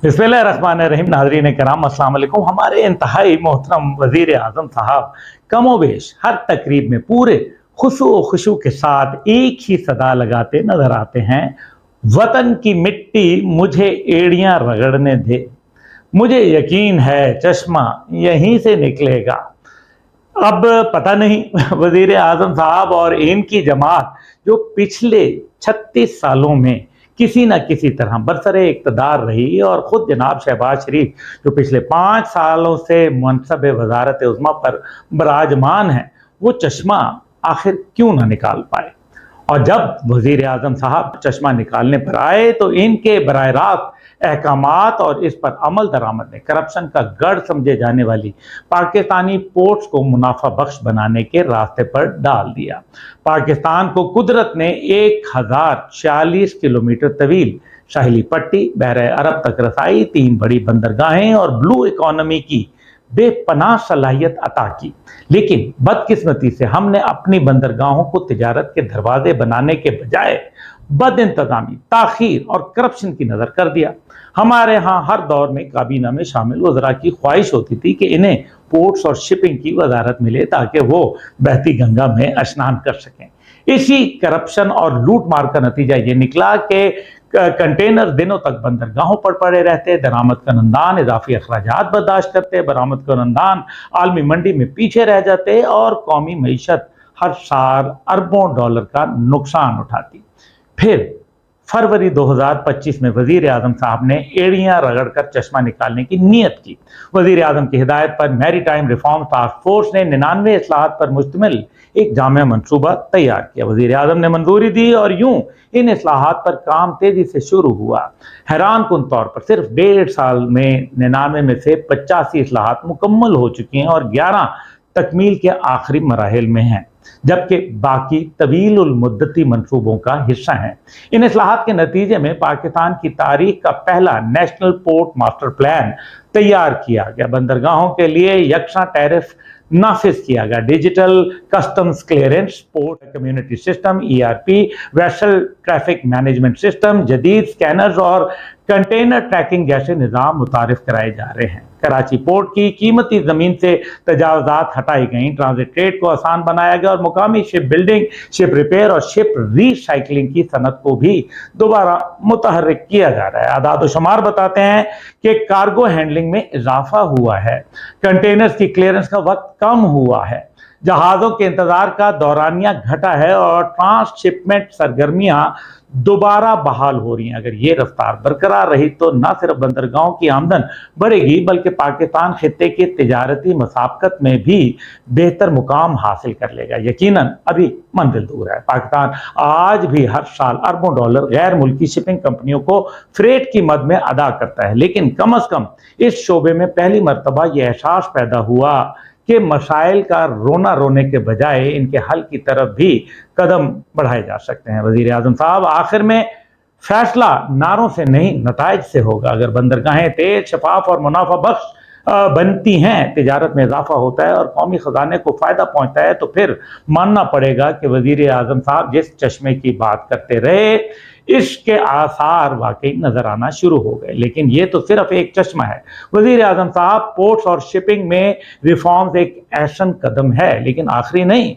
बिस्मिल्लाहिर्रहमानिर्रहीम। नाज़रीन कराम अस्सलाम वालेकुम। हमारे इंतहाई मोहतरम वज़ीर आज़म साहब कमोबेश हर तकरीब में पूरे खुशू खुशू के साथ एक ही सदा लगाते नजर आते हैं, वतन की मिट्टी मुझे एड़ियां रगड़ने दे, मुझे यकीन है चश्मा यहीं से निकलेगा। अब पता नहीं वज़ीर आज़म साहब और इनकी जमात जो पिछले 36 सालों में किसी न किसी तरह बरसरे इक़्तिदार रही और ख़ुद जनाब शहबाज शरीफ जो पिछले 5 सालों से मनसब वज़ारत उज़्मा पर बराजमान हैं, वो चश्मा आखिर क्यों ना निकाल पाए। और जब वज़ीर आज़म साहब चश्मा निकालने पर आए तो इनके बराह रास्त अहकामात और इस पर अमल दरामद ने करप्शन का गढ़ समझे जाने वाली पाकिस्तानी पोर्ट्स को मुनाफा बख्श बनाने के रास्ते पर डाल दिया। पाकिस्तान को कुदरत ने 1040 किलोमीटर तवील साहिली पट्टी, बहर अरब तक रसाई, 3 बड़ी बंदरगाहें और ब्लू इकोनॉमी की बेपनाह सलाहियत अता की, लेकिन बदकिस्मती से हमने अपनी बंदरगाहों को तिजारत के दरवाजे बनाने के बजाय बद इंतजामी, ताखीर और करप्शन की नजर कर दिया। हमारे यहाँ हर दौर में काबीना में शामिल वज़रा की ख्वाहिश होती थी कि इन्हें पोर्ट्स और शिपिंग की वजारत मिले ताकि वो बहती गंगा में स्नान कर सकें। इसी करप्शन और लूट मार का नतीजा ये निकला कि कंटेनर दिनों तक बंदरगाहों पर पड़े रहते, दरामद करंदान इजाफी अखराजात बर्दाश्त करते, बरामद करंदान आलमी मंडी में पीछे रह जाते और कौमी मईशत हर साल अरबों डॉलर का नुकसान उठाती। फिर फरवरी 2025 में वजीर आजम साहब ने एड़ियां रगड़कर चश्मा निकालने की नीयत की। वजीर आजम की हिदायत पर maritime reform task force ने 99 इस्लाहात पर मुश्तमिल एक जामिया मनसूबा तैयार किया। वजीर आजम ने मंजूरी दी और यूं इन इस्लाहात पर काम तेजी से शुरू हुआ। हैरान कुन तौर पर सिर्फ 1.5 साल में 99 में से 85 इस्लाहात मुकम्मल हो चुकी हैं और 11 तकमील के आखिरी मराहिल में हैं, जबकि बाकी तवीलुल मुद्दती मंसूबों का हिस्सा हैं। इन इस्लाहात के नतीजे में पाकिस्तान की तारीख का पहला नेशनल पोर्ट मास्टर प्लान तैयार किया गया। बंदरगाहों के लिए यकसा टैरिफ नाफिज किया गया। Digital customs clearance, port community system ERP, vessel traffic management system, जदीद स्कैनर्स और कंटेनर ट्रैकिंग जैसे निज़ाम मुतारिफ कराए जा रहे हैं। कराची पोर्ट की कीमती ज़मीन से तजावज़ात हटाई गई, ट्रांजिट ट्रेड को आसान बनाया गया और मुकामी शिप बिल्डिंग, शिप रिपेयर और शिप रीसाइकलिंग की सनत को भी दोबारा मुतहर्रिक किया जा रहा है। आदाद व शुमार बताते हैं कि कार्गो हैंडलिंग में इजाफा हुआ है, कंटेनर्स की क्लियरेंस का वक्त कम हुआ है, जहाज़ों के इंतजार का दौरानिया घटा है और ट्रांसशिपमेंट सरगर्मियां दोबारा बहाल हो रही हैं। अगर ये रफ्तार बरकरार रही तो न सिर्फ बंदरगाहों की आमदन बढ़ेगी बल्कि पाकिस्तान खित्ते के तिजारती मसाबकत में भी बेहतर मुकाम हासिल कर लेगा। यकीनन अभी मंजिल दूर है। पाकिस्तान आज भी हर साल अरबों डॉलर गैर मुल्की शिपिंग कंपनियों को फ्रेट की मद में अदा करता है, लेकिन कम अज कम इस शोबे में पहली मरतबा यह एहसास पैदा हुआ कि मसाइल का रोना रोने के बजाय इनके हल की तरफ भी कदम बढ़ाए जा सकते हैं। वजीर आजम साहब, आखिर में फैसला नारों से नहीं नताइज से होगा। अगर बंदरगाहें तेज, शफाफ और मुनाफा बख्श बनती हैं, तिजारत में इजाफा होता है और कौमी खजाने को फायदा पहुंचता है, तो फिर मानना पड़ेगा कि वजीर आजम साहब जिस चश्मे की बात करते रहे इसके आसार वाकई नजर आना शुरू हो गए। लेकिन ये तो सिर्फ एक चश्मा है। वजीर आजम साहब, पोर्ट्स और शिपिंग में रिफॉर्म्स एक ऐसा कदम है, लेकिन आखिरी नहीं।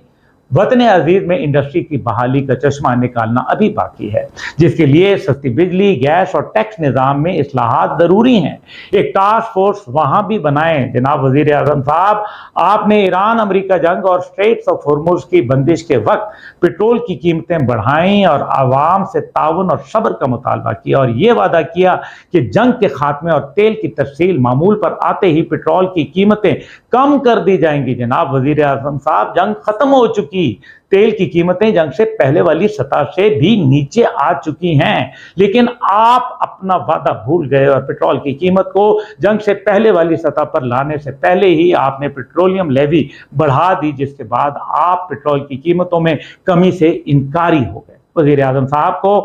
वतन अजीज में इंडस्ट्री की बहाली का चश्मा निकालना अभी बाकी है, जिसके लिए सस्ती बिजली, गैस और टैक्स निज़ाम में इस्लाहात ज़रूरी हैं। एक टास्क फोर्स वहाँ भी बनाएं। जनाब वज़ीर आज़म साहब, आपने ईरान अमेरिका जंग और स्ट्रेट्स ऑफ हॉर्मुज़ की बंदिश के वक्त पेट्रोल की कीमतें बढ़ाईं और आवाम से ताउन और सब्र का मुतालबा किया और ये वादा किया कि जंग के खात्मे और तेल की तफसील मामूल पर आते ही पेट्रोल की कीमतें कम कर दी जाएंगी। जनाब वज़ीर आज़म साहब, जंग खत्म हो चुकी, तेल की कीमतें जंग से पहले वाली सतह से भी नीचे आ चुकी हैं, लेकिन आप अपना वादा भूल गए और पेट्रोल की कीमत को जंग से पहले वाली सतह पर लाने से पहले ही आपने पेट्रोलियम लेवी बढ़ा दी, जिसके बाद आप पेट्रोल की कीमतों में कमी से इनकारी हो गए। वजीर आजम साहब को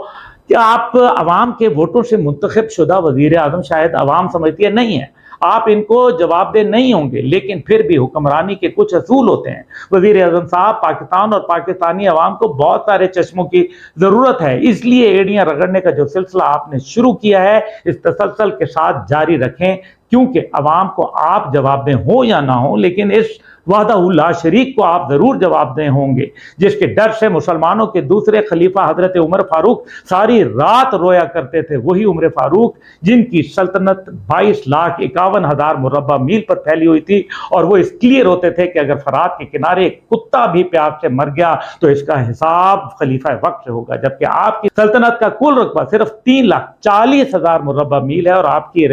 क्या आप अवाम के वोटों से मुंतखब शुदा वजीर आजम शायद अवाम समझती है नहीं है। آپ ان کو جواب دہ نہیں ہوں گے، لیکن پھر بھی حکمرانی کے کچھ اصول ہوتے ہیں۔ وزیر اعظم صاحب، پاکستان اور پاکستانی عوام کو بہت سارے چشموں کی ضرورت ہے، اس لیے ایڑیاں رگڑنے کا جو سلسلہ آپ نے شروع کیا ہے اس تسلسل کے ساتھ جاری رکھیں، کیونکہ عوام کو آپ جواب دہ ہوں یا نہ ہوں، لیکن اس وحدہ لا شریک کو آپ ضرور جواب دہ ہوں گے، جس کے ڈر سے مسلمانوں کے دوسرے خلیفہ حضرت عمر فاروق ساری رات رویا کرتے تھے۔ وہی عمر فاروق جن کی سلطنت 22,51,000 مربع میل پر پھیلی ہوئی تھی، اور وہ اس کلیئر ہوتے تھے کہ اگر فرات کے کنارے ایک کتا بھی پیاس سے مر گیا تو اس کا حساب خلیفہ وقت سے ہوگا، جبکہ آپ کی سلطنت کا کل رقبہ صرف 3,40,000 مربع میل ہے، اور آپ کی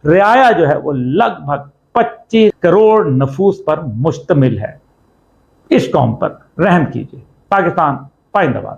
رعایا جو ہے وہ لگ بھگ 25 کروڑ نفوس پر مشتمل ہے۔ اس قوم پر رحم کیجیے۔ پاکستان پائندہ باد۔